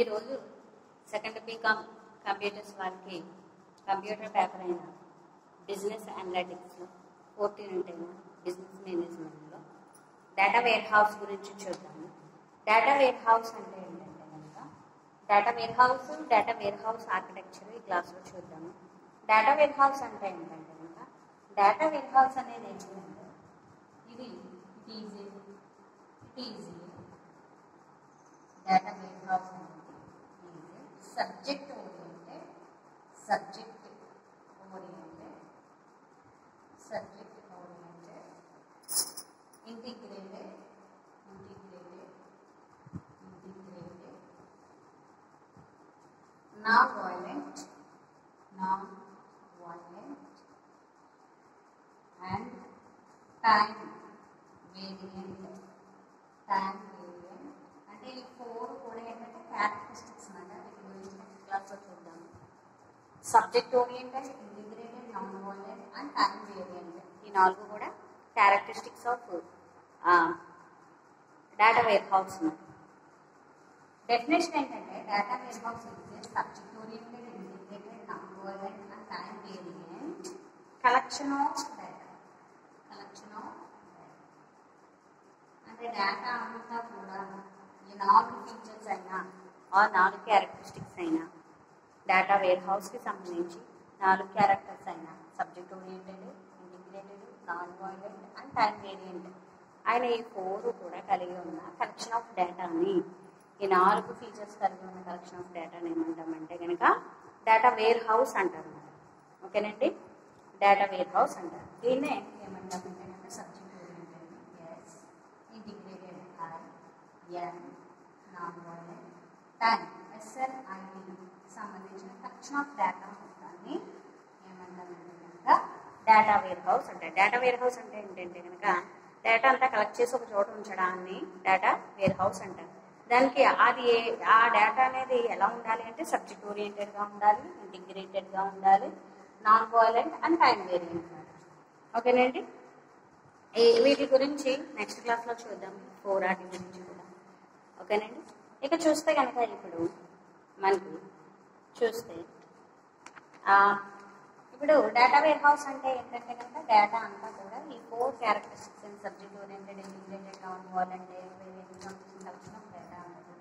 ఈరోజు second BCom computers వాళ్ళకి computer paper అయిన బిజినెస్ అనలిటిక్స్లో 14 ఉంటేనా బిజినెస్ మేనేజ్మెంట్లో డేటా వేర్ హౌస్ గురించి చూద్దాము. డేటా వేర్ హౌస్ అంటే ఏంటంటే కనుక డేటా వేర్ హౌస్ ఆర్కిటెక్చర్ ఈ క్లాస్లో చూద్దాము. డేటా వేర్ హౌస్ అంటే ఏంటంటే కనుక డేటా వేర్ హౌస్ అనేది ఏంటంటే ఇది ఈజీ డేటా వేర్ హౌస్ అనేది సబ్జెక్ట్ ఓరియంటెడ్ ఇంటిగ్రేటెడ్ నాన్ వైలెంట్ అండ్ టైం వేరియంట్ అంటే ఈ 4 కూడా ఏంటంటే క్యారెక్టరిస్టిక్స్ అన్నమాట. వీటి గురించి నెక్స్ట్ క్లాస్లో చూద్దాము. సబ్జెక్ట్ ఓరియంటెడ్, ఇంటిగ్రేటెడ్, నాన్ వైలెంట్ అండ్ టైం వేరియంట్ ఈ 4 కూడా characteristics of data warehouse. Definition ఏంటంటే data warehouse is subject oriented, integrated, non వైలెంట్ and time variant collection of data. అంటే డేటా అంతా కూడా ఈ 4 ఫీచర్స్ అయినా ఆ 4 క్యారెక్టరిస్టిక్స్ అయినా డేటా వేర్ హౌస్కి సంబంధించి 4 క్యారెక్టర్స్ అయినా సబ్జెక్ట్ ఓరియంటెడ్, ఇంటిగ్రేటెడ్, నాన్ వైలెంట్ అండ్ టైం వేరియంట్ ఆయన ఈ 4 కూడా కలిగి ఉన్న కలెక్షన్ ఆఫ్ డేటాని, ఈ 4 ఫీచర్స్ కలిగి ఉన్న కలెక్షన్ ఆఫ్ డేటాని ఏమంటామంటే కనుక డేటా వేర్ హౌస్ అంటారు. ఓకేనండి, డేటా వేర్ హౌస్ అంటారు. దీన్నే ఏమంటామంటే కనుక subject oriented, integrated, non violent, time SLIT సంబంధించిన కలెక్షన్ ఆఫ్ డేటా మొత్తాన్ని ఏమంటామంటే కనుక డేటా వేర్ హౌస్ అంటారు. డేటా వేర్ హౌస్ అంటే ఏంటంటే కనుక డేటా అంతా కలెక్ట్ చేసి ఒక చోట ఉంచడాన్ని డేటా వేర్ హౌస్ అంటారు. దానికి ఆ డేటా అనేది ఎలా ఉండాలి అంటే సబ్జెక్ట్ ఓరియంటెడ్గా ఉండాలి, ఇంటిగ్రేటెడ్గా ఉండాలి, నాన్ వైలెంట్ అండ్ టైం వేరియంట్. ఓకేనండి, వీటి గురించి నెక్స్ట్ క్లాస్లో చూద్దాం. 4 వాటి గురించి కూడా. ఓకేనండి, ఇక చూస్తే కనుక ఇప్పుడు మనకి ఇప్పుడు డేటా వేర్ హౌస్ అంటే ఏంటంటే కనుక డేటా అంతా కూడా ఈ 4 characteristics and subject oriented, integrated, non violent, collection of data అనేది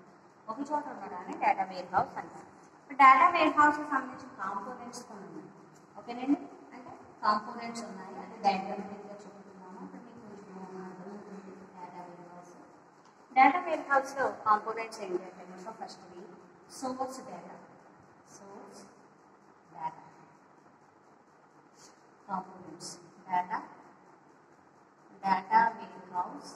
ఒక చోట ఉండడాన్ని డేటా వేర్ హౌస్ అంటారు. ఇప్పుడు డేటా వేర్ హౌస్కి సంబంధించిన కాంపోనెంట్స్ కొన్ని ఉన్నాయి. ఓకేనండి, అంటే కాంపోనెంట్స్ ఉన్నాయి, అంటే డయాగ్రామాటిక్గా చెప్తున్నాము. ఇప్పుడు మీకు కొంచెం అర్థమవుతుంది డేటా వేర్ హౌస్లో కాంపోనెంట్స్ ఏంటంటే కనుక ఫస్ట్ది source data components data warehouse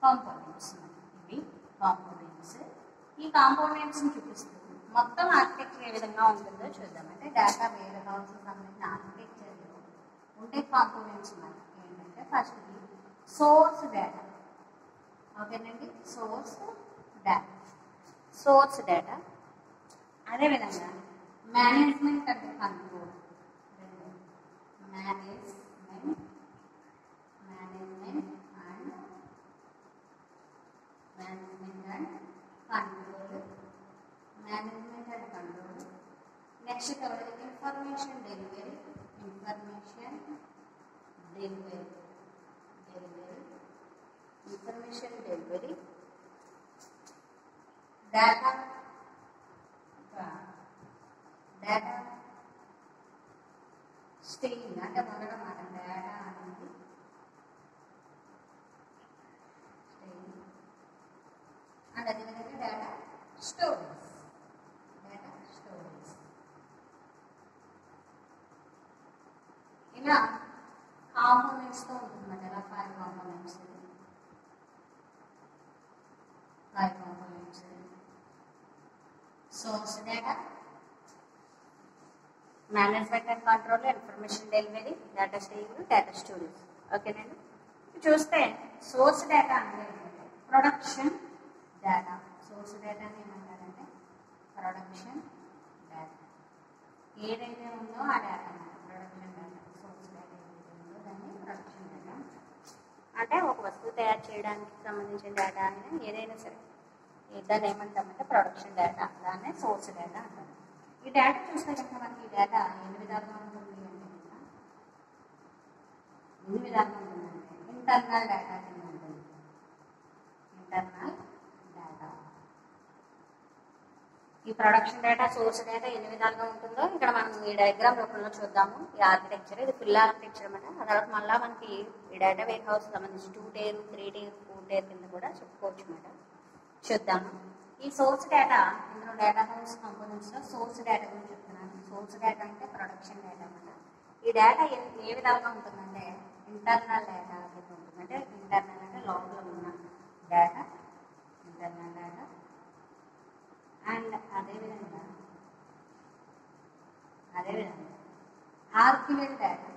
components. ఇవి కాంపోనెంట్స్. ఈ కాంపోనెంట్స్ని చూపిస్తూ మొత్తం ఆర్కిటెక్చర్ ఏ విధంగా ఉంటుందో చూద్దాం. అంటే డేటా వేర్ హౌస్ సంబంధించిన ఆర్కిటెక్చర్లో ఉండే కాంపోనెంట్స్ మనకి ఏంటంటే ఫస్ట్ది సోర్స్ డేటా. ఓకేనండి, సోర్స్ డేటా అదేవిధంగా management and control. Management and control. Next information delivery data staying అంటే ఉండడం అన్నమాట. డేటా అనేది స్టేయింగ్ అండ్ అదేవిధంగా డేటా స్టోరేజ్. ఇలా కాంపోనెంట్స్తో ఉంటుందన్నమాట. ఇలా 5 components. Source data, management and control, information delivery, data storage, data storage. ఓకేనండి, చూస్తే సోర్స్ డేటా అంటే ప్రొడక్షన్ డేటా. సోర్స్ డేటాని ఏమంటారంటే ప్రొడక్షన్ డేటా. ఏదైతే ఉందో ఆ data production data. Source data ఏదైతే ఉందో దాన్ని ప్రొడక్షన్ డేటా. అంటే ఒక వస్తువు తయారు చేయడానికి సంబంధించిన డేటా అయినా ఏదైనా సరే దాన్ని ఏమంటామంటే ప్రొడక్షన్ డేటా, దాన్నే సోర్స్ డేటా అంటారు. ఈ డేటా చూస్తే కనుక మనకి ఈ డేటా ఎన్ని విధాలుగా ఉంటుంది అంటే ఎన్ని విధాలుగా ఉంటుందంటే ఇంటర్నల్ డేటా కింద ఉంటుంది. ఇంటర్నల్ డేటా, ఈ ప్రొడక్షన్ డేటా, సోర్స్ డేటా ఎన్ని విధాలుగా ఉంటుందో ఇక్కడ మనం ఈ డయాగ్రామ్ రూపంలో చూద్దాము. ఈ ఆర్కిటెక్చర్, ఇది ఫుల్ ఆర్కిటెక్చర్ అన్నమాట. ఆ తర్వాత మళ్ళీ మనకి ఈ డేటా వేర్ హౌస్ సంబంధించి 2 tier 3 tier 4 tier కింద కూడా చెప్పుకోవచ్చు అన్నమాట. చూద్దాము. ఈ సోర్స్ డేటా, ఇందులో డేటా హౌస్ కంపోనెంట్స్ లో సోర్స్ డేటా గురించి చెప్తున్నాను. సోర్స్ డేటా అంటే ప్రొడక్షన్ డేటా అన్నమాట. ఈ డేటా ఏ విధాలుగా ఉంటుందంటే ఇంటర్నల్ డేటా కింద ఉంటుంది. అంటే ఇంటర్నల్ అంటే లోపల ఉన్న డేటా, ఇంటర్నల్ డేటా. అండ్ అదేవిధంగా ఆర్కివల్ డేటా,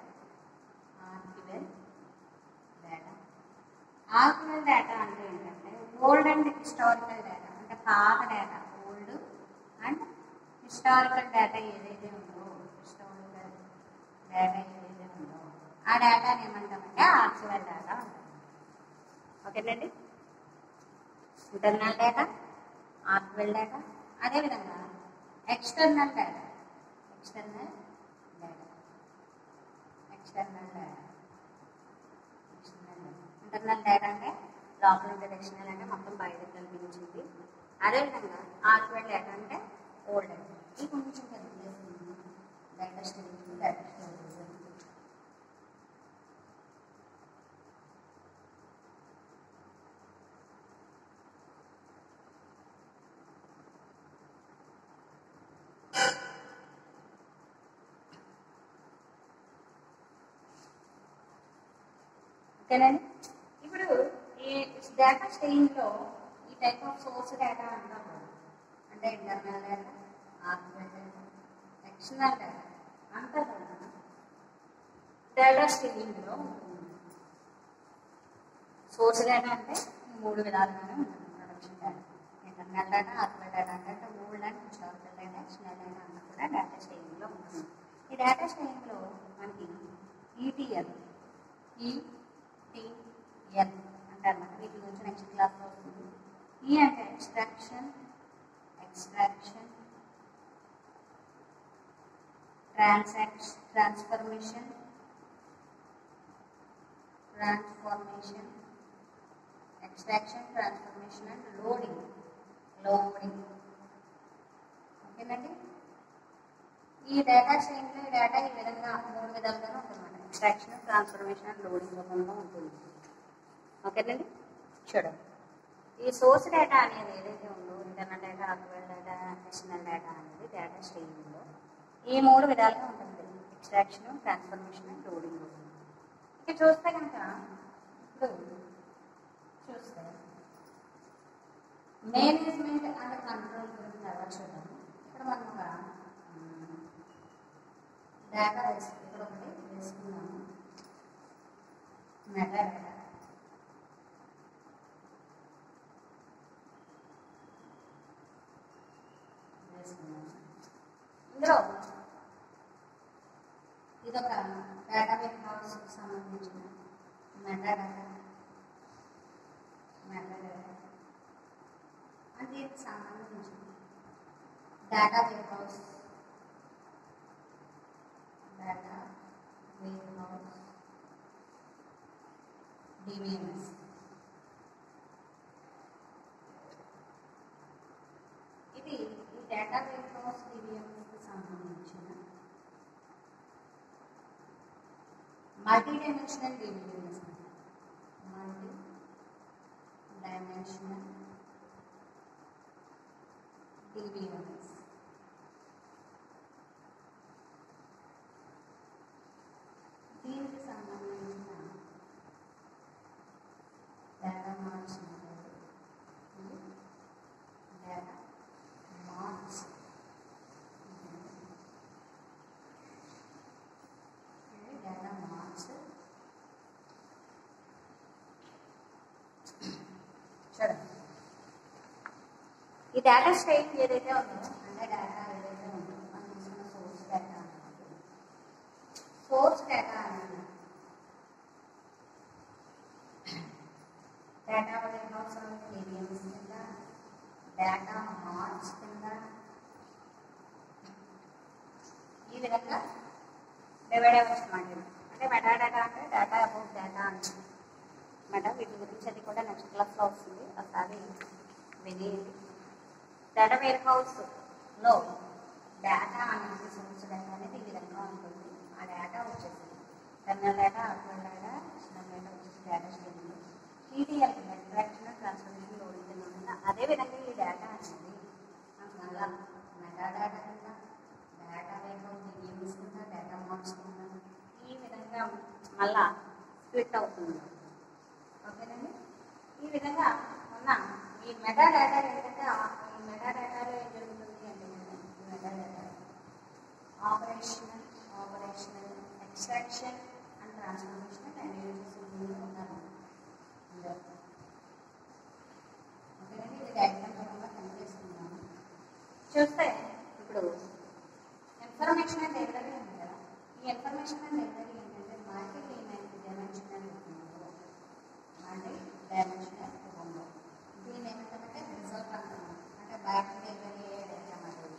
ఆర్కివల్ డేటా అంటే ఏంటంటే ఓల్డ్ అండ్ హిస్టారికల్ డేటా, అంటే పాత data, old and historical data ఏదైతే ఉందో, హిస్టారికల్ డేటా ఏదైతే ఉందో ఆ డేటాని ఏమంటామంటే ఆర్కివల్ డేటా అంటాం. ఓకేనండి. Internal data, archival data. అదేవిధంగా ఎక్స్టర్నల్ డేటా, ఇంటర్నల్ డేటా అంటే లోపల ఉండేది, ఎక్స్టర్నల్ అంటే మొత్తం బయట కనిపించింది. అదేవిధంగా ఆర్కివల్ డేటా అంటే ఓల్డ్ డేటా. ఇది కొంచెం కనిపిస్తుంది డేటా స్టోరేజ్, డేటా స్టోరేజ్. ఓకేనండి. ఇప్పుడు ఈ డేటా స్ట్రీమ్లో ఈ టైప్ ఆఫ్ సోర్స్ డేటా అంటాం కదా, అంటే internal data, archival data, external data అంతా కూడా డేటా స్ట్రీమ్లో ఉంటుంది. సోర్స్ డేటా అంటే 3 విధాలుగానే ఉంటుంది. Production data, internal data, archival data అంటే old and historical data, external data అంతా కూడా డేటా స్ట్రీమ్లో ఉంటుంది. ఈ డేటా స్ట్రీమ్లో మనకి ETL అంటారు. వీటి గురించి నెక్స్ట్ క్లాస్లో వస్తుంది. ఈ అంటే extraction, transformation, extraction, transformation and loading. ఓకేనండి. ఈ డేటా స్ట్రీమ్లో ఈ డేటా ఈ విధంగా 3 విధాలుగానే ఉంటుందన్నమాట. ఎక్స్ట్రాక్షన్, ట్రాన్స్ఫర్మేషన్ అండ్ లోడింగ్ రూపంలో ఉంటుంది. ఓకేనండి. చూడండి, ఈ సోర్స్ డేటా అనేది ఏదైతే ఉందో, internal data, archival data, external data అనేది డేటా స్ట్రీమ్లో ఈ 3 విధాలుగా ఉంటుంది. ఎక్స్ట్రాక్షన్, ట్రాన్స్ఫర్మేషన్ అండ్ లోడింగ్ రూపంలో. ఇక చూస్తే కనుక ఇప్పుడు చూస్తే మేనేజ్మెంట్ అండ్ కంట్రోల్ గురించి తర్వాత చూద్దాం. ఇక్కడ మనం ఒక డేటా ఇక్కడ ఒకటి వేసుకున్నాము, మెటా డేటా. ఇందులో ఇదొక డేటా వేర్ హౌస్ సంబంధించిన మెటా డేటా అంటే దీనికి సంబంధించిన డేటా వేర్ హౌస్ DBMS. ఇది ఈ డేటా వేర్ హౌస్ DBMSకి సంబంధించిన మల్టీ డైమెన్షనల్ DBMS. దీనికి సంబంధించిన డేటా మార్ట్స్ చూడండి. ఈ డేటా స్ట్రీమ్ ఏదైతే ఉందో, అంటే డేటా ఏదైతే ఉందో మనం తీసుకున్న సోర్స్ డేటా అనేది, సోర్స్ డేటా అనేది డేటా మార్ట్స్ కింద ఈ విధంగా డివైడ్ అవ్వచ్చు అన్నమాట. అంటే మెటాడేటా అంటే డేటా అబౌట్ డేటా అంటే మేడం వీటి గురించి అది కూడా నెక్స్ట్ క్లాస్లో వస్తుంది, ఒకసారి వినేయండి. డేటా వేర్ హౌస్లో డేటా అనేది సోర్స్ డేటా అనేది ఈ విధంగా ఉంటుంది. ఆ డేటా వచ్చేసి terminal data, ordinal data, external data వచ్చేసి data stream, TTL interaction transformation loading కింద ఉంటుంది. అదేవిధంగా ఈ డేటా అనేది మళ్ళా మెటాడేటా కింద, డేటా వేర్ హౌస్ డిబిఎంఎస్ కింద, డేటా మార్ట్స్ కింద ఈ విధంగా మళ్ళా స్ప్లిట్ అవుతుంది. ఓకేనండి. ఈ విధంగా ఉన్న ఈ మెటా డేటా ఏంటంటే ఈ మెటా డేటాలో ఏం జరుగుతుంది అంటే ఈ meta data operational extraction and transformation and ఉన్నారు. ఓకేనండి. ఇది డయాగ్రామ్ పరంగా కనిపిస్తున్నాము. చూస్తే ఇప్పుడు ఇన్ఫర్మేషన్ అండ్ డెలివరీ ఉంది కదా, ఈ ఇన్ఫర్మేషన్ అండ్ డెలివరీ ఏంటంటే మల్టీ డైమెన్షనల్ రూపంలో దీన్ని ఏమంటామంటే రిజల్ట్ అంటున్నాం. అంటే మల్టీ డెలివరీ డేటా అనేది.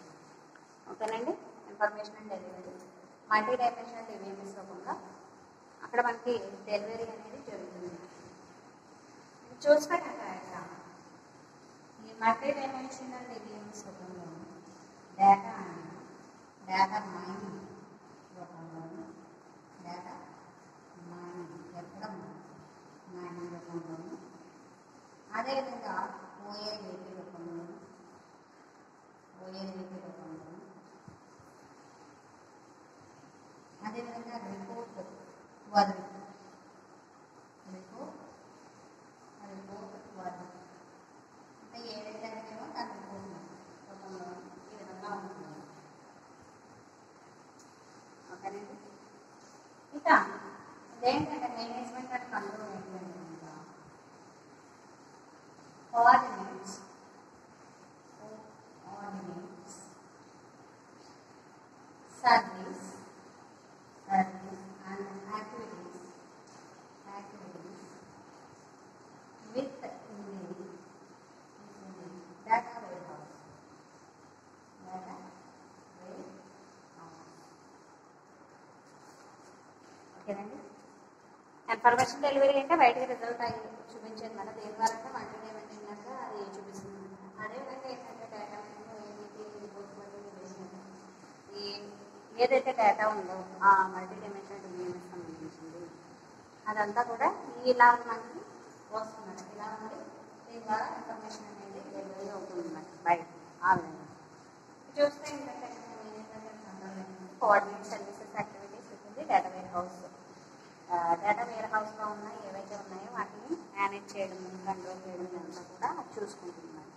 ఓకేనండి. Information and delivery multi dimensional DBMS రూపంలో అక్కడ మనకి డెలివరీ అనేది జరుగుతుంది. చూస్తే కనుక ఈ మల్టీ డైమెన్షనల్ డిబిఎంఎస్ రూపంలో డేటా అనేది డేటా మైనింగ్ రూపంలో, డేటా మైనింగ్ ఎక్కడం మైనింగ్ రూపంలో, అదేవిధంగా ఓఏబీపీ రూపంలో అదేవిధంగా రిపోర్ట్ వర్క్ అంటే ఏదైతే అనేమో దాని రిపోర్ట్ రూపంలో ఈ విధంగా ఉంటుంది. ఓకేనండి. ఇక ఇదేంటంటే మేనేజ్మెంట్ అండ్ కంట్రోల్ ఏంటంటే coordinates service and activities with the data warehouse. ఓకేనండి. ఇన్ఫర్మేషన్ డెలివరీ అంటే బయటకి రిజల్ట్ అయ్యి చూపించేది మన దేని ద్వారా అంటే మల్టీ డైమెన్షనల్గా అది చూపిస్తుంది. అదేవిధంగా ఏంటంటే డేటా ఏదైతే డేటా ఉందో ఆ మల్టీ డైమెన్షనల్ డిబిఎంఎస్ సంబంధించింది అదంతా కూడా ఇలా మనకి వస్తుంది. ఇలా ఉంది. దీని ద్వారా ఇన్ఫర్మేషన్ అనేది డెలివరీ అవుతుంది అన్నమాట బయట. ఆ విధంగా చూస్తే ఏంటంటే కోఆర్డినేట్ సర్వీసెస్ యాక్టివిటీస్ ఉంటుంది డేటా వేర్ హౌస్. డేటా వేర్ హౌస్లో ఉన్న ఏవైతే ఉన్నాయో వాటిని మేనేజ్ చేయడం, కంట్రోల్ చేయడం ఇదంతా కూడా చూసుకుంటున్నారు.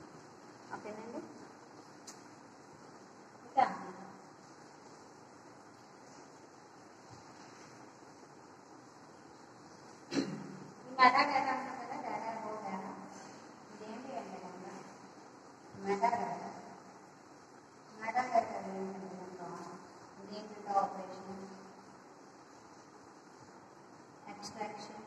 ఓకేనండి. ఇంకా మెటా డేటా అంటాం కదా, డేటా అబౌట్ డేటా. ఇదేంటి అంటే కనుక మెటా డేటా ఏంటంటే కనుక ఇదేంటంటే operation extraction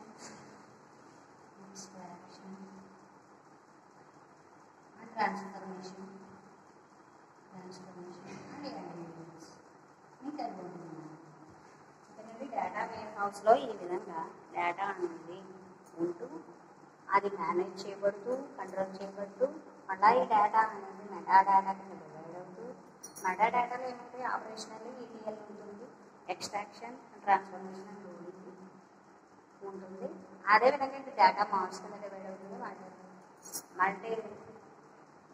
and transformation and analytics మీకు అనుకుంటున్నాను. ఎందుకంటే డేటా వేర్ హౌస్లో ఈ విధంగా డేటా అనేది ఉంటూ అది మేనేజ్ చేయబడుతూ కంట్రోల్ చేయబడుతూ మళ్ళీ ఈ డేటా అనేది మెటా డేటాకి డివైడ్ అవుతూ మెటా డేటాలో ఏమంటే ఆపరేషనల్ ఈటీఎల్ ఉంటుంది, ఎక్స్ట్రాక్షన్ ట్రాన్స్ఫర్మేషన్ లోడింగ్ ఉంటుంది. అదేవిధంగా డేటా మార్క్స్ కింద డివైడ్ అవుతుంది.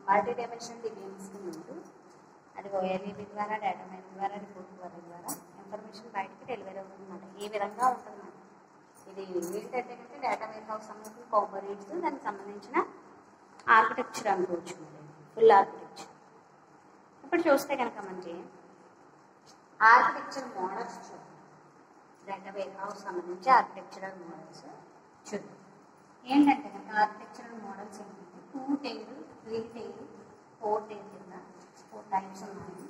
మల్టీ డైమెన్షనల్ డిబిఎంఎస్ కింద ఉంటూ అది ఓఎల్ఈబీ ద్వారా డేటా మైనింగ్ ద్వారా రిపోర్ట్ వర్క్ ద్వారా ఇన్ఫర్మేషన్ బయటకి డెలివరీ అవుతుంది అన్నమాట. ఈ విధంగా ఉంటుంది. ఇది ఏంటంటే కనుక డేటా వేర్ హౌస్ సంబంధించిన కాంపోనెంట్స్ దానికి సంబంధించిన ఆర్కిటెక్చర్ అనుకోవచ్చు. Full architecture. ఇప్పుడు చూస్తే కనుక మనకి ఆర్కిటెక్చర్ మోడల్స్ చూద్దాం. డేటా వేర్ హౌస్ సంబంధించి ఆర్కిటెక్చరల్ మోడల్స్ చూద్దాం. ఏంటంటే కనుక ఆర్కిటెక్చరల్ మోడల్స్ ఏంటంటే 2 టైర్ 3 టైర్ 4 టైర్ కింద 4 టైప్స్ ఉన్నాయి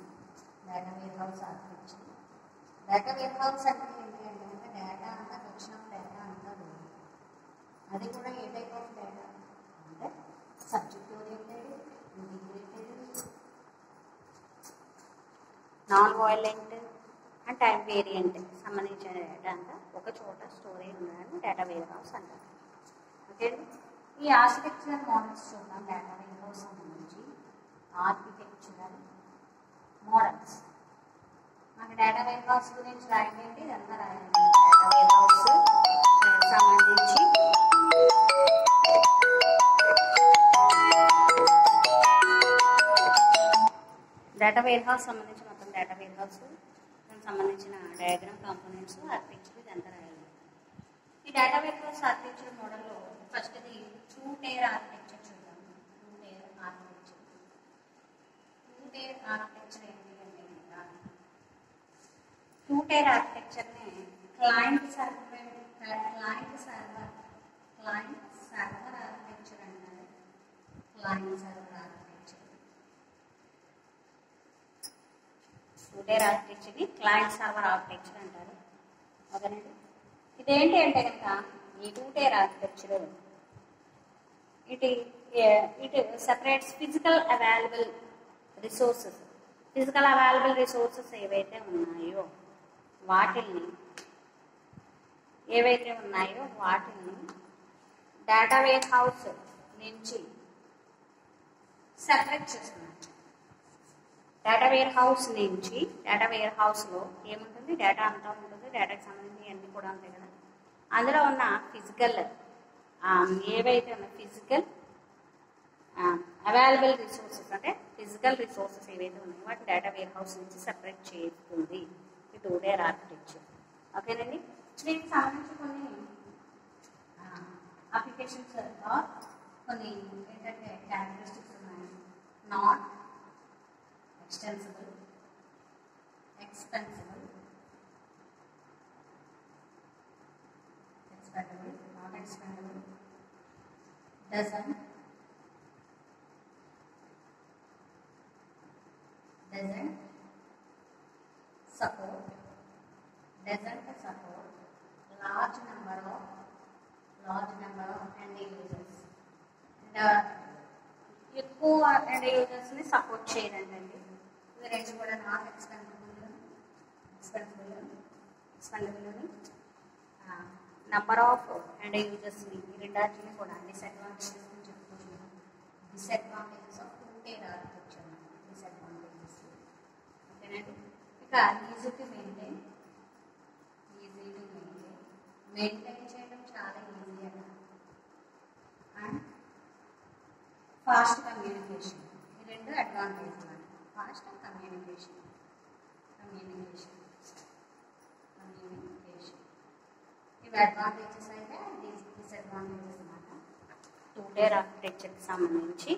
data warehouse architecture. Data warehouse అంటే ఏంటంటే డేటా అంతా కలెక్షన్ ఆఫ్ డేటా అంతా ఉంది. అది కూడా ఏ టైప్ ఆఫ్ డేటా అంటే subject oriented, non violent and time variant సంబంధించిన డేటా అంతా ఒక చోట స్టోర్ అయి ఉండడాన్ని డేటా వేర్ హౌస్ అంటారు. ఓకే, ఈ ఆర్కిటెక్చరల్ మోడల్స్ చూద్దాం. డేటా వేర్ హౌస్ సంబంధించి ఆర్కిటెక్చరల్ మోడల్స్. మనకి డేటా వేర్ హౌస్ గురించి రాయండి, ఇదంతా రాయండి. డేటా వేర్ హౌస్ సంబంధించి డేటా వేర్ హౌస్ సంబంధించి మొత్తం డేటా వేర్ హౌస్ దానికి సంబంధించిన డయాగ్రామ్ కాంపోనెంట్స్ ఆర్కిటెక్చర్ ఇదంతా రాయాలి. ఈ డేటా వేర్ హౌస్ ఆర్కిటెక్చర్ మోడల్లో ఫస్ట్ది 2-tier ఆర్కిటెక్చర్ చూద్దాం. 2-tier architecture. 2-tier ఆర్కిటెక్చర్ ఏంటి అంటే కనుక 2-tier ఆర్కిటెక్చర్ని క్లయింట్ సర్వర్ ఆర్కిటెక్చర్ అంటారు. Client server architecture. 2-tier ఆర్కిటెక్చర్ని క్లయింట్ సర్వర్ ఆర్కిటెక్చర్ అంటారు. ఓకేనండి, ఇదేంటి అంటే కనుక ఈ 2-tier architecture it separates physical available resources. Physical available resources ఏవైతే ఉన్నాయో వాటిని డేటా వేర్ హౌస్ నుంచి సెపరేట్ చేస్తున్నారు. డేటా వేర్ హౌస్లో ఏముంటుంది? డేటా అంతా ఉంటుంది. డేటాకి సంబంధించి అన్నీ కూడా ఉంటాయి కదా. అందులో ఉన్న ఫిజికల్ ఏవైతే ఉన్న ఫిజికల్ అవైలబుల్ రిసోర్సెస్ అంటే ఫిజికల్ రిసోర్సెస్ ఏవైతే ఉన్నాయో వాటి డేటా వేర్ హౌస్ నుంచి సెపరేట్ చేస్తుంది ఈ 2-tier ఆర్కిటెక్చర్. ఓకేనండి, దీనికి సంబంధించి కొన్ని అప్లికేషన్స్ కొన్ని ఏంటంటే క్యారెక్టరిస్టిక్స్ ఉన్నాయి. Not extensible, expendable, not expendable, doesn't support large number of end users. ఎక్కువ end users ని సపోర్ట్ చేయదండి. ఇవి రెండు కూడా not expendable number of end users ని ఈ రెండాటిని కూడా డిసడ్వాంటేజెస్ అని చెప్పుకుంటున్నాం. Disadvantages of 2-tier architecture. Disadvantages ఓకేనండి. ఇక ఈజీ టు మెయింటైన్ చేయడం చాలా ఈజీ అన్న. అండ్ ఫాస్ట్ కమ్యూనికేషన్, ఈ రెండు అడ్వాంటేజ్ అన్నమాట. ఫాస్ట్ కమ్యూనికేషన్ ఇవి అడ్వాంటేజెస్ అయితే డిసడ్వాంటేజెస్ అన్నమాట. 2-tier ఆర్కిటెక్చర్కి సంబంధించి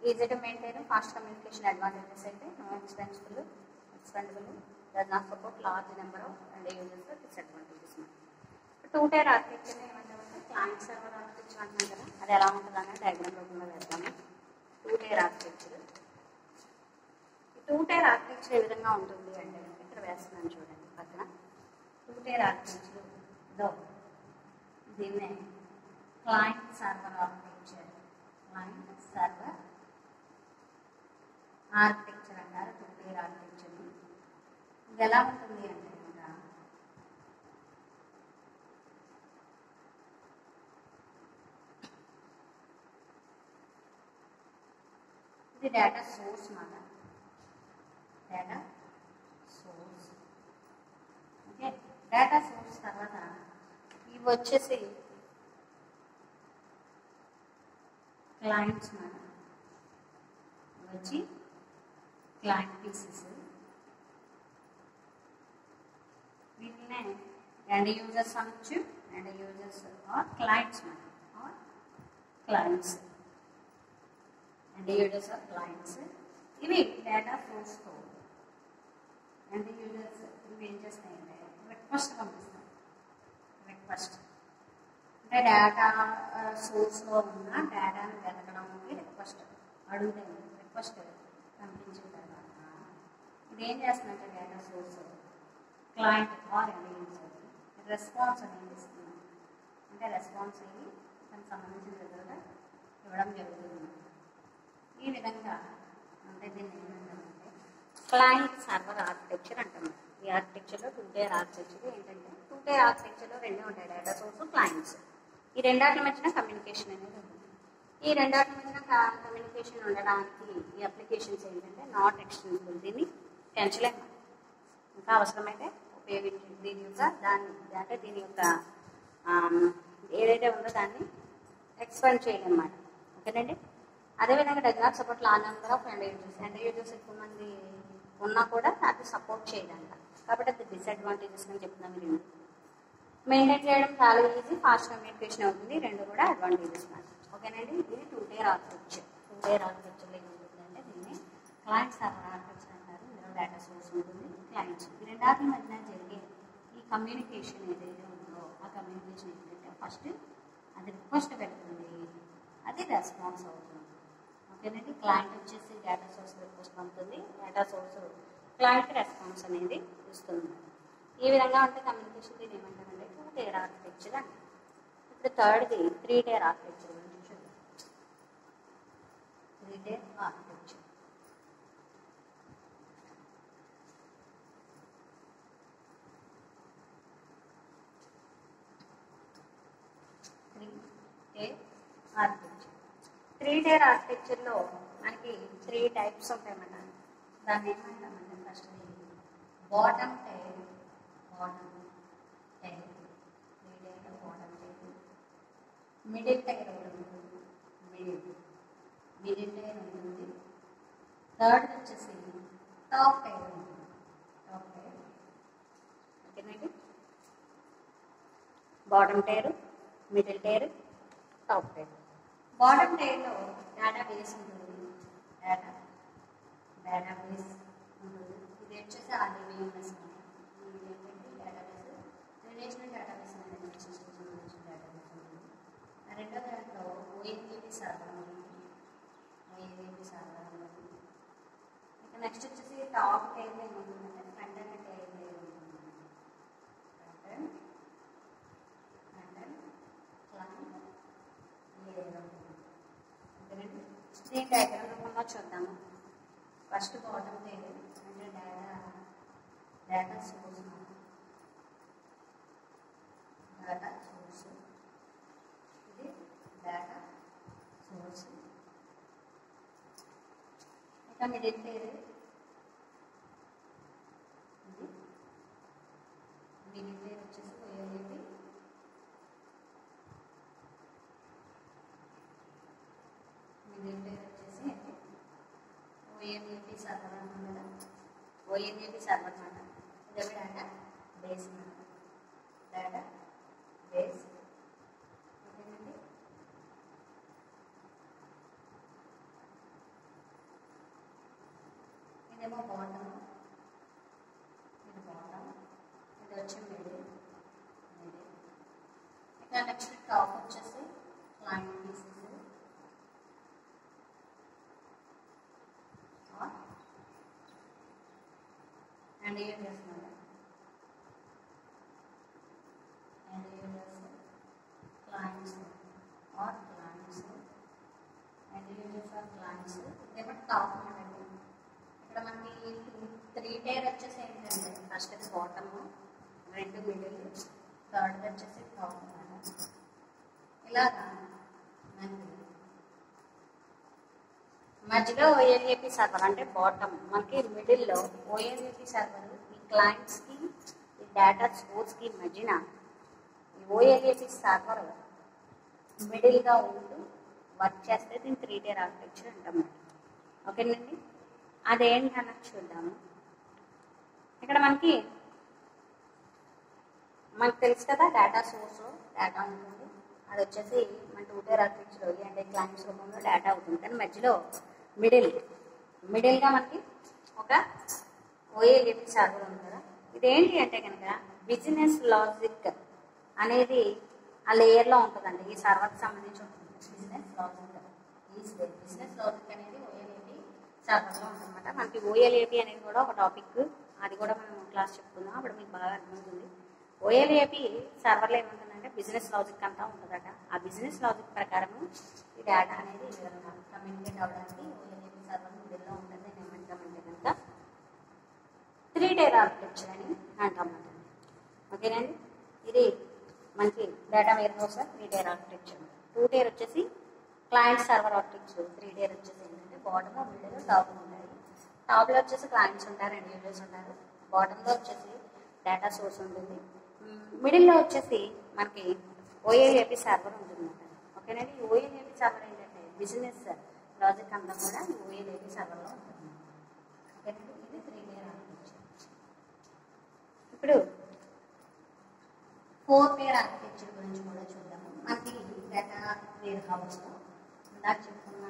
easy to maintain, fast communication advantages అయితే no expandable, does not support large number of end users disadvantages. 2-tier ఆర్కిటెక్చర్ని ఏమంటారంటే క్లయింట్ సర్వర్ ఆర్కిటెక్చర్ అంటున్నాం కదా. అది ఎలా ఉంటుందని డయాగ్రామ్ రూపంలో వేద్దాము. 2-tier architecture. ఈ 2-tier ఆర్కిటెక్చర్ ఏ విధంగా ఉంటుంది అంటే ఇక్కడ వేస్తున్నాను చూడండి పక్కన. 2-tier ఆర్కిటెక్చర్ దీన్నే క్లయింట్ సర్వర్ ఆర్కిటెక్చర్ అంటారు. 2-tier ఆర్కిటెక్చర్ ఇది ఎలా ఉంటుంది అంటే ఇది డేటా సోర్స్ మాట. Data source okay. Data source తర్వాత ఇవి వచ్చేసి క్లయింట్స్ మాట. వచ్చి క్లయింట్ పీసెస్. వీటినే ఎండ్ యూజర్స్ అనొచ్చు. ఎండ్ యూజర్స్ ఆర్ క్లయింట్స్ మాట. Or clients end users or clients. ఇవి డేటా సోర్స్తో ఎండ్ యూజర్స్ ఇవి ఏం చేస్తాయంటే రిక్వెస్ట్ పంపిస్తాం. రిక్వెస్ట్ అంటే డేటా సోర్స్లో ఉన్న డేటాను వెతకడానికి రిక్వెస్ట్ అడుగుతాయి. రిక్వెస్ట్ పంపించిన తర్వాత ఇది ఏం చేస్తుందంటే data source client or end user response అనేది ఇస్తుంది. అంటే రెస్పాన్స్ అయ్యి దానికి సంబంధించిన రిజల్ట్ ఇవ్వడం జరుగుతుంది. ఈ విధంగా అంటే దీన్ని ఏమంటారంటే క్లయింట్ సర్వర్ ఆర్కిటెక్చర్ అంటాం. ఈ ఆర్కిటెక్చర్లో 2 టైర్ ఆర్కిటెక్చర్ ఏంటంటే 2 టైర్ ఆర్కిటెక్చర్లో రెండే ఉంటాయి, డేటా సోర్స్, క్లయింట్స్. ఈ రెండాటి మధ్యన కమ్యూనికేషన్ అనేది ఉంటుంది. ఈ రెండాటి మధ్యన కమ్యూనికేషన్ ఉండడానికి ఈ అప్లికేషన్స్ ఏంటంటే నాట్ ఎక్స్టెన్సిబుల్, దీన్ని పెంచలేము, ఇంకా అవసరమైతే ఉపయోగించి దీని యొక్క ఏదైతే ఉందో దాన్ని ఎక్స్పాండ్ చేయాలన్నమాట. ఓకేనండి. అదేవిధంగా does not support large number of end users ఎక్కువ మంది ఉన్నా కూడా అది సపోర్ట్ చేయాలంట. కాబట్టి అది డిసడ్వాంటేజెస్ అని చెప్తున్నాం. మీరు మెయింటైన్ చేయడం చాలా ఈజీ, ఫాస్ట్ కమ్యూనికేషన్ అవుతుంది, రెండు కూడా అడ్వాంటేజెస్ మాట. ఓకేనండి. ఇది 2 టైర్ ఆర్కిటెక్చర్. 2 టైర్ ఆర్కిటెక్చర్లో ఏముంటుందంటే దీన్ని క్లయింట్ సర్వర్ ఆర్కిటెక్చర్ అంటారు. ఇందులో డేటా సోర్స్ ఉంటుంది, క్లయింట్స్. ఈ రెండాటి మధ్యన జరిగే ఈ కమ్యూనికేషన్ ఏదైతే ఉందో ఆ కమ్యూనికేషన్ ఏంటంటే ఫస్ట్ అది రిక్వెస్ట్ పెడుతుంది, అది రెస్పాన్స్ అవుతుంది. ఓకేనండి. క్లయింట్ వచ్చేసి డేటా సోర్స్ రిక్వెస్ట్ పంపుతుంది, డేటా సోర్స్ క్లయింట్కి రెస్పాన్స్ అనేది ఇస్తుంది. ఈ విధంగా ఉంటే కమ్యూనికేషన్ దీన్ని ఏమంటారంటే 2 టైర్ ఆర్కిటెక్చర్ అండి. ఇప్పుడు థర్డ్ది 3 టైర్ ఆర్కిటెక్చర్ గురించి చూద్దాం. 3 టైర్ ఆర్కిటెక్చర్. త్రీ టైర్ ఆర్కిటెక్చర్లో మనకి 3 టైప్స్ ఉంటాయన్నమాట. దాన్ని ఏమంటామంటే first bottom tier, middle tier ఉంటుంది, మిడిల్ టైర్ ఉంటుంది. థర్డ్ వచ్చేసి టాప్ టైర్ ఉంటుంది, టాప్ టైర్. ఓకేనండి. Bottom tier, middle tier, top tier. Bottom టైర్లో డేటాబేస్ ఉంటుంది, డేటాబేస్ ఉంటుంది. ఇది వచ్చేసి RDBMS ఇది ఏంటంటే డేటాబేస్, రిలేషనల్ డేటాబేస్ అనేది సిస్టమ్ సంబంధించిన డేటాబేస్ ఉంటుంది. రెండో దాంట్లో ONDB సర్వర్ ఉంటుంది, ONDB సర్వర్ ఉంటుంది. ఇక నెక్స్ట్ వచ్చేసి టాప్ టైర్లో ఏముంటుందంటే ఫ్రంట్ అండ్ టైర్ ఉంటుంది, ఫ్రంట్ దీని డయాగ్రామ్ రూపంలో చూద్దాము. ఫస్ట్ బాటమ్ టైర్ అంటే డేటా సోర్స్, ఇది డేటా సోర్స్. ఇక మిడిల్ టైర్, ఇది మిడిల్ టైర్ వచ్చేసి OLAP, మిడిల్ టైర్ వచ్చేసి ONAP సర్వర్ అన్నాం కదా, ONAP సర్వర్ అన్నమాట. ఇది డేటా బేస్ అన్నమాట, డేటా బేస్. ఓకేనండి. ఇదేమో బాటమ్, ఇది బాటమ్, ఇది వచ్చి మిడిల్. ఇక నెక్స్ట్ టాప్ వచ్చేసి client pieces, and users clients or clients and users or clients. ఇదేమో టాప్ అండి. ఇక్కడ మనకి 3 టైర్ వచ్చేసి ఏంటంటే ఫస్ట్ అది బాటమ్, 2 మిడిల్, థర్డ్ వచ్చేసి టాప్ అన్నమాట. ఇలాగా మనకి మధ్యలో OLAP సర్వర్ అంటే బాటమ్, మనకి మిడిల్లో OLAP సర్వర్ ఈ క్లయింట్స్కి ఈ డేటా సోర్స్కి మధ్యన ఈ OLAP సర్వర్ మిడిల్గా ఉంటూ వర్క్ చేస్తే దీన్ని 3 టైర్ ఆర్కిటెక్చర్ అంటాం. ఓకేనండి. అదేంటి అన్నది చూద్దాము. ఇక్కడ మనకి తెలుసు కదా డేటా సోర్స్, డేటా ఉంటుంది, అది వచ్చేసి మన 2 టైర్ ఆర్కిటెక్చర్ అంటే క్లయింట్స్ రూపంలో డేటా అవుతుంది. కానీ మధ్యలో మిడిల్గా మనకి ఒక OLAP సర్వర్ ఉంది కదా. ఇదేంటి అంటే కనుక బిజినెస్ లాజిక్ అనేది ఆ లేయర్లో ఉంటుందండి. ఈ సర్వర్కి సంబంధించి ఉంటుంది బిజినెస్ లాజిక్ అనేది OLAP సర్వర్లో ఉంటుందన్నమాట. మనకి OLAP అనేది కూడా ఒక టాపిక్, అది కూడా మనం క్లాస్ చెప్పుకుందాం, అప్పుడు మీకు బాగా అర్థమవుతుంది. OLAP సర్వర్లో ఏముంటుందంటే బిజినెస్ లాజిక్ అంతా ఉంటుందట. ఆ బిజినెస్ లాజిక్ ప్రకారం ఈ డేటా అనేది కమ్యూనికేట్ అవ్వడానికి OLAP సర్వర్ మిడిల్లో ఉంటుంది. ఏమంటామంటే కనుక టైర్ ఆర్కిటెక్చర్ అని అంటాం. ఓకేనండి, ఇది మనకి data warehouse 3 tier architecture. 2 tier వచ్చేసి క్లయింట్ సర్వర్ ఆర్కిటెక్చర్. 3 టైర్ వచ్చేసి ఏంటంటే బాటమ్, మిడిల్, టాప్ ఉంటాయి. టాప్లో వచ్చేసి క్లయింట్స్ ఉంటారు, అండ్ యూజర్స్ ఉంటారు. బాటంలో వచ్చేసి డేటా సోర్స్ ఉంటుంది. మిడిల్లో వచ్చేసి మనకి ఓఎల్ఏపి సర్వర్ ఉంటుంది. ఓకేనండి, ఈ ఓఎల్ఏపి సర్వర్ ఏంటంటే బిజినెస్ లాజిక్ అంతా కూడా ఈ ఓఎల్ఏపి సర్వర్లో ఉంటుంది. ఓకేనండి, ఇది 3 టైర్ ఆర్కిటెక్చర్. ఇప్పుడు 4 టైర్ ఆర్కిటెక్చర్ గురించి కూడా చూద్దాము. మనకి డేటా వేర్ హౌస్లో ఇందాక చెప్పుకున్న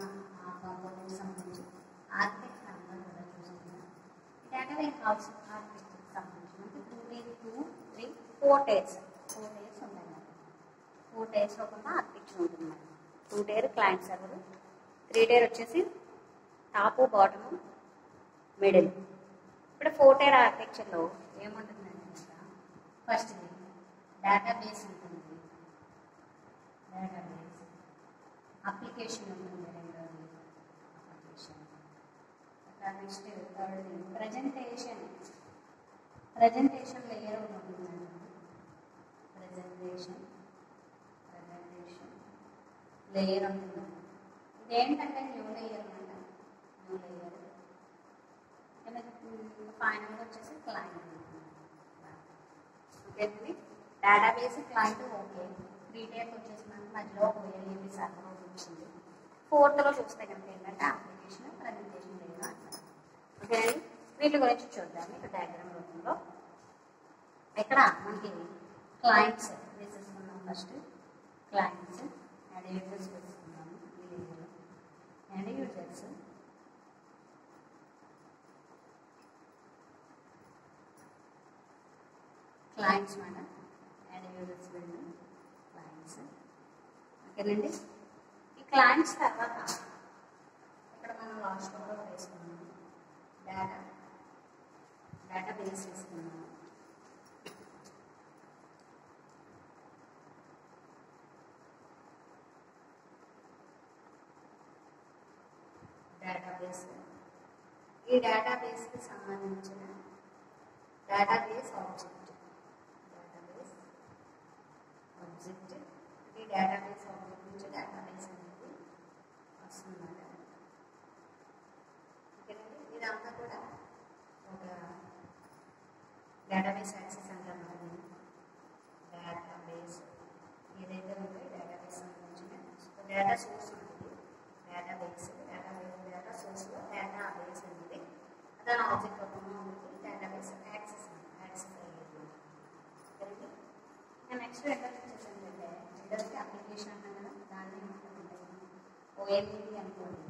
కాంపోనెంట్స్ సంబంధించి ఆర్కిటెక్చర్ అంతా కూడా చూసుకుందాం. డేటా వేర్ హౌస్ ఆర్కిటెక్చర్కి సంబంధించి మనకి 2, 3, 4 టైర్స్ ఉంటాయి. 4 టైర్స్లో కూడా ఆర్కిటెక్చర్ ఉంటుంది. 2 టైర్ క్లయింట్ సర్వర్, 3 టైర్ వచ్చేసి టాప్, బాటము, మిడిల్. ఇప్పుడు 4 టైర్ ఆర్కిటెక్చర్లో ఏముంటుందంటే ఫస్ట్ డేటాబేస్ ఉంటుంది, డేటాబేస్ అప్లికేషన్ ఉంటుంది, రెండోది అప్లికేషన్. నెక్స్ట్ థర్డ్ది ప్రజెంటేషన్ లేయర్ ఉంటుందండి. ప్రజెంటేషన్ లేయర్ ఉంటుంది. ఇదేంటంటే న్యూ లేయర్ అంట. న్యూ లేయర్ ఫైనల్గా వచ్చేసి క్లయింట్ ఉంటుంది. ఓకేనండి, డేటాబేస్ క్లయింట్ ఓకే. 3 టైర్కి వచ్చేసి మనకి మధ్యలో ఓఎల్ఏపి సర్వర్ వచ్చింది. 4థ్లో చూస్తే కనుక ఏంటంటే అప్లికేషన్, ప్రజెంటేషన్ లేయర్ అంటారు. ఓకేనండి, వీటి గురించి చూద్దాం. ఇక్కడ డయాగ్రామ్ రూపంలో ఇక్కడ మనకి క్లయింట్స్ వేసేసుకున్నాం. ఫస్ట్ క్లయింట్స్ అండ్ యూజర్స్ వేసుకున్నాము. ఈ లేయర్లో అండ్ యూజర్స్, క్లయింట్స్ మాట అండ్ యూజర్స్ బిల్డ్ క్లయింట్స్. ఓకేనండి, ఈ క్లయింట్స్ తర్వాత ఇక్కడ మనం లాస్ట్లో కూడా వేసుకున్నాము డేటాబేస్ వేసుకున్నాము. డేటాబేస్, ఈ డేటాబేస్కి సంబంధించిన డేటాబేస్ ఆబ్జెక్ట్. ఈ డేటాబేస్ ఆబ్జెక్ట్ నుంచి డేటాబేస్ అనేది వస్తుందన్నమాట. ఓకేనండి, ఇదంతా కూడా ఒక డేటాబేస్ యాక్సెస్ అంటారు. డేటాబేస్ ఏదైతే ఉందో డేటాబేస్ సంబంధించిన డేటా సోర్స్ ఉంటుంది. డేటా సోర్స్లో డేటాబేస్ అనేది దాని ఆబ్జెక్ట్ రూపంలో ఉంటుంది. డేటాబేస్ యాక్సెస్ అయ్యేది. ఓకేనండి, నెక్స్ట్ వచ్చేసి ఏంటంటే ఇండస్ట్రీ అప్లికేషన్ అంటాం కదా, దాన్ని ఓఎల్ఏపి అనుకోండి.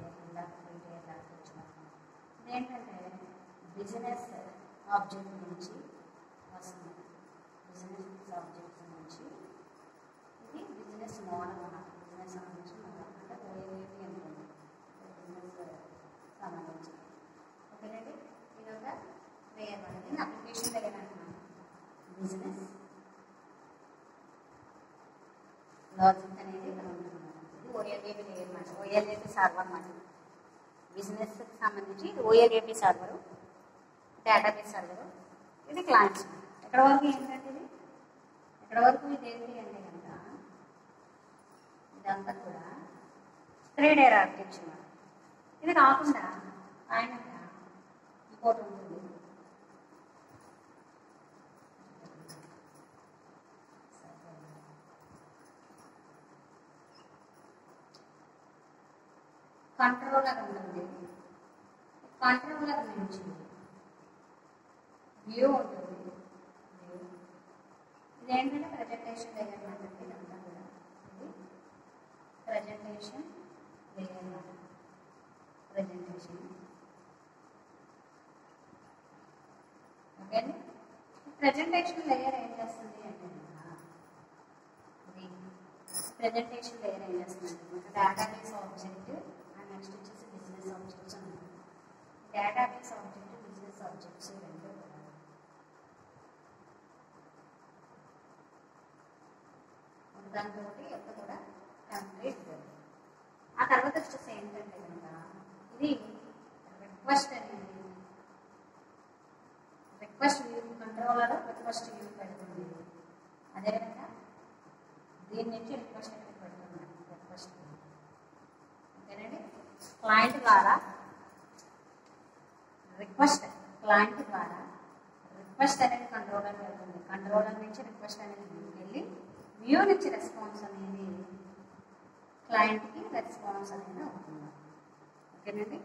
ఇదేంటంటే బిజినెస్ ఆబ్జెక్ట్ నుంచి వస్తుంది. బిజినెస్ ఆబ్జెక్ట్ నుంచి ఇది బిజినెస్ మోడల్ అన్నమాట. బిజినెస్ సంబంధించి మోడల్ అంటే ఓఎల్ఏపి అనుకోండి, బిజినెస్ సంబంధించి. ఓకేనండి, ఇది ఒక లేయర్ అనేది అప్లికేషన్ లేయర్ అంటున్నాను. బిజినెస్ లాజిక్ అనేది ఇక్కడ ఉంటుంది. ఇది ఓఎల్ఏపి లేయర్ మాట, ఓఎల్ఏపి సర్వర్ మాట. బిజినెస్కి సంబంధించి ఓఎల్ఏపి సర్వరు, డేటాబేస్ సర్వరు, ఇది క్లయింట్స్. ఎక్కడ వరకు ఏంటంటే ఎక్కడ వరకు ఇది ఏంటి అంటే కనుక ఇదంతా కూడా 3 టైర్ ఆర్కిటెక్చర్. ఇది కాకుండా ఆయన ఇంకోటి ఉంటుంది. కంట్రోలర్ ఉంటుంది. కంట్రోలర్ నుంచి వ్యూ ఉంటుంది. ఇదేంటంటే ప్రజెంటేషన్ లేయర్ మాట. ఇదంతా కూడా ఇది ప్రజెంటేషన్ లేయర్ మాట. Presentation okay. ప్రజెంటేషన్ లేయర్ ఏం చేస్తుంది అంటే ప్రజెంటేషన్ లేయర్ ఏం చేస్తుంది అంటే డేటాబేస్ ఆబ్జెక్ట్ అండ్ నెక్స్ట్ వచ్చేసి బిజినెస్ ఆబ్జెక్ట్స్ ఉన్నాయి. డేటాబేస్ ఆబ్జెక్ట్, బిజినెస్ ఆబ్జెక్ట్స్ రెండు దాంతో ఎంత కూడా కంప్లీట్. ఆ తర్వాత వచ్చేసి ఏంటంటే కనుక ఇది రిక్వెస్ట్ అనేది రిక్వెస్ట్ రిక్వెస్ట్ వ్యూ పెడుతుంది. అదేవిధంగా దీని నుంచి రిక్వెస్ట్ ఎక్కడ పెడుతుంది, రిక్వెస్ట్. ఓకేనండి. క్లయింట్ ద్వారా రిక్వెస్ట్ అనేది కంట్రోలర్ వెళ్తుంది. కంట్రోలర్ నుంచి రిక్వెస్ట్ అనేది వ్యూకి వెళ్ళి వ్యూ నుంచి రెస్పాన్స్ అనేది క్లయింట్కి రెస్పాన్స్ అనేది అవుతుంది. ఓకేనండి.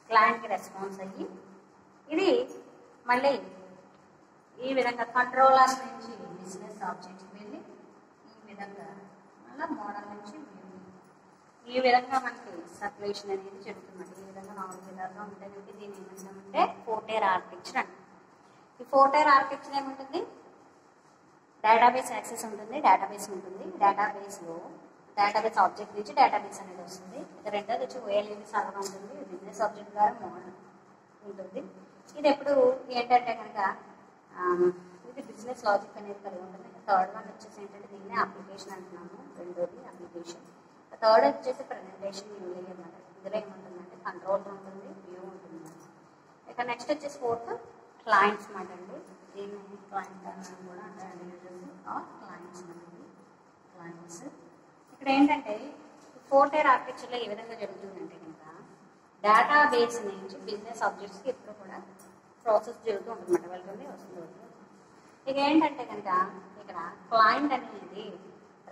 క్లయింట్కి రెస్పాన్స్ అయ్యి ఇది మళ్ళీ ఈ విధంగా కంట్రోలర్ నుంచి బిజినెస్ ఆబ్జెక్ట్కి వెళ్ళి ఈ విధంగా మళ్ళీ మోడల్ నుంచి వ్యూ ఈ విధంగా మనకి సర్క్యులేషన్ అనేది జరుగుతుంది. ఈ విధంగా 4 విధాలుగా ఉంటుంది. దీన్ని ఏమంటామంటే 4-tier ఆర్కిటెక్చర్ అండి. ఈ 4-tier ఆర్కిటెక్చర్ ఏముంటుంది, డేటాబేస్ యాక్సెస్ ఉంటుంది, డేటాబేస్ ఉంటుంది. డేటాబేస్ ఆబ్జెక్ట్ నుంచి డేటాబేస్ అనేది వస్తుంది. ఇది రెండోది వచ్చి OLAP సర్వర్ ఉంటుంది. బిజినెస్ ఆబ్జెక్ట్ ద్వారా మోడల్ ఉంటుంది. ఇది ఎప్పుడు ఏంటంటే కనుక ఇది బిజినెస్ లాజిక్ అనేది కలిగి ఉంటుంది. థర్డ్ వన్ వచ్చేసి ఏంటంటే దీన్ని అప్లికేషన్ అంటున్నాము. రెండోది అప్లికేషన్. థర్డ్ వచ్చేసి ప్రజెంటేషన్ యూఐ అన్నమాట. ఇందులో ఏముంటుందంటే కంట్రోల్ ఉంటుంది, వ్యూ ఉంటుంది. ఇక నెక్స్ట్ వచ్చేసి ఫోర్త్ క్లయింట్స్ మాట అండి. దీన్ని క్లయింట్ అన్నది కూడా అంటే క్లయింట్స్ అనేది క్లయింట్స్. ఇక్కడ ఏంటంటే 4-tier ఆర్కిటెక్చర్లో ఏ విధంగా జరుగుతుందంటే కనుక డేటాబేస్ నుంచి బిజినెస్ ఆబ్జెక్ట్స్కి ఎప్పుడు కూడా ప్రాసెస్ జరుగుతూ ఉంటుందన్నమాట. వెళ్తుంది వస్తుంది. ఇక ఏంటంటే కనుక ఇక్కడ క్లయింట్ అనేది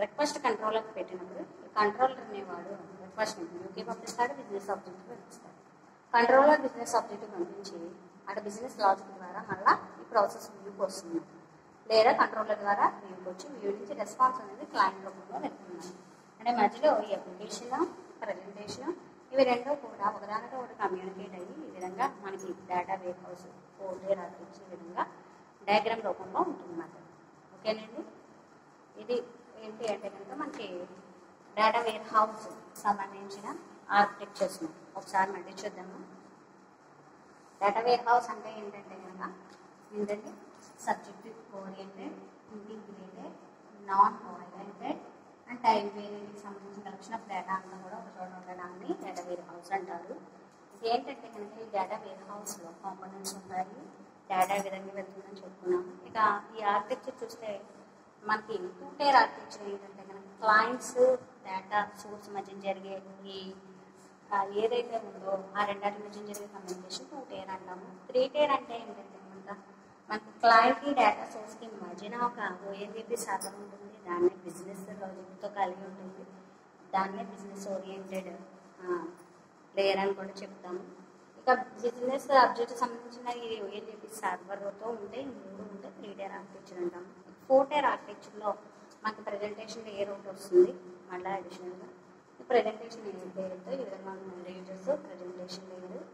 రిక్వెస్ట్ కంట్రోలర్కి పెట్టినప్పుడు కంట్రోలర్ అనేవాడు రిక్వెస్ట్ యూకే పంపిస్తాడు, బిజినెస్ ఆబ్జెక్ట్ పంపిస్తాడు. కంట్రోలర్ బిజినెస్ ఆబ్జెక్ట్ పంపించి అటు బిజినెస్ లాజిక్ ద్వారా మళ్ళీ ఈ ప్రాసెస్ వ్యూకి వస్తుంది, లేదా కంట్రోలర్ ద్వారా వ్యూకి వచ్చి వ్యూ నుంచి రెస్పాన్స్ అనేది క్లయింట్ రూపంలో వెళ్తున్నాం. అంటే మధ్యలో ఈ అప్లికేషన్, ప్రజెంటేషన్ ఇవి రెండూ కూడా ఒకదానితో ఒకటి కమ్యూనికేట్ అయ్యి ఈ విధంగా మనకి data wear house 4-tier architecture ఈ విధంగా డయాగ్రామ్ రూపంలో ఉంటుందన్నమాట. ఓకేనండి. ఇది ఏంటి అంటే కనుక మనకి డేటా వేర్ హౌస్ సంబంధించిన ఆర్కిటెక్చర్స్ని ఒకసారి మళ్ళీ చూద్దాము. డేటా వేర్ హౌస్ అంటే ఏంటంటే కనుక ఏంటంటే subjective oriented, integrated, non oriented and time వేరియబుల్కి సంబంధించిన కలెక్షన్ ఆఫ్ డేటా అంతా కూడా ఒక చోట ఉండడాన్ని డేటా వేర్ హౌస్ అంటారు. ఇది ఏంటంటే కనుక ఈ డేటా వేర్ హౌస్లో కాంపోనెంట్స్ ఉంటాయి, డేటా విధంగా వెళ్తుందని చెప్పుకున్నాము. ఇక ఈ ఆర్కిటెక్చర్ చూస్తే మనకి 2-tier ఆర్కిటెక్చర్ ఏంటంటే కనుక క్లయింట్స్ డేటా సోర్స్ మధ్య జరిగే ఈ ఏదైతే ఉందో ఆ రెండాటి మధ్య జరిగే కమ్యూనికేషన్ 2-tier అంటాము. 3-tier అంటే ఏంటంటే కనుక మనకి క్లయింట్కి డేటా సోర్స్కి మధ్యన ఒక OLAP సర్వర్ ఉంటుంది. దాన్నే బిజినెస్ లాజిక్తో కలిగి ఉంటుంది. దాన్నే బిజినెస్ ఓరియంటెడ్ లేయర్ అని కూడా చెప్తాము. ఇక బిజినెస్ ఆబ్జెక్ట్ సంబంధించిన ఈ OLAP సర్వర్తో ఉంటే 3 ఉంటే 3-tier ఆర్కిటెక్చర్ అంటాము. 4-tier ఆర్కిటెక్చర్లో మనకి ప్రజెంటేషన్ లేయర్ ఒకటి వస్తుంది. మళ్ళీ అడిషనల్గా ఈ ప్రజెంటేషన్ లేయర్తో ఈ విధంగా ఉంటుంది. Users presentation layer,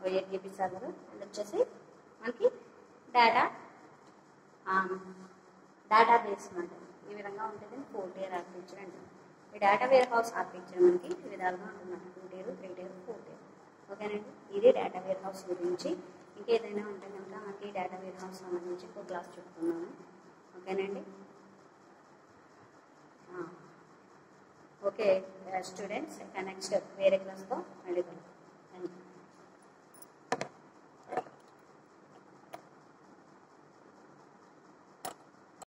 OLAP server and వచ్చేసి మనకి డేటాబేస్ అన్నమాట. ఈ విధంగా ఉంటుంది 4-tier ఆర్కిటెక్చర్ అంటాం. ఈ డేటా వేర్ హౌస్ ఆర్కిటెక్చర్ మనకి ఈ విధాలుగా ఉంటుందన్నమాట. 2-tier, 3-tier, 4-tier. ఓకేనండి. ఇది డేటా వేర్ హౌస్ గురించి. ఇంకేదైనా ఉంటే కనుక మనకి డేటా వేర్ హౌస్ సంబంధించి ఒక క్లాస్ చెప్తున్నాను. ఓకేనండి. ఓకే స్టూడెంట్స్, ఇక నెక్స్ట్ వేరే క్లాస్తో మళ్ళీ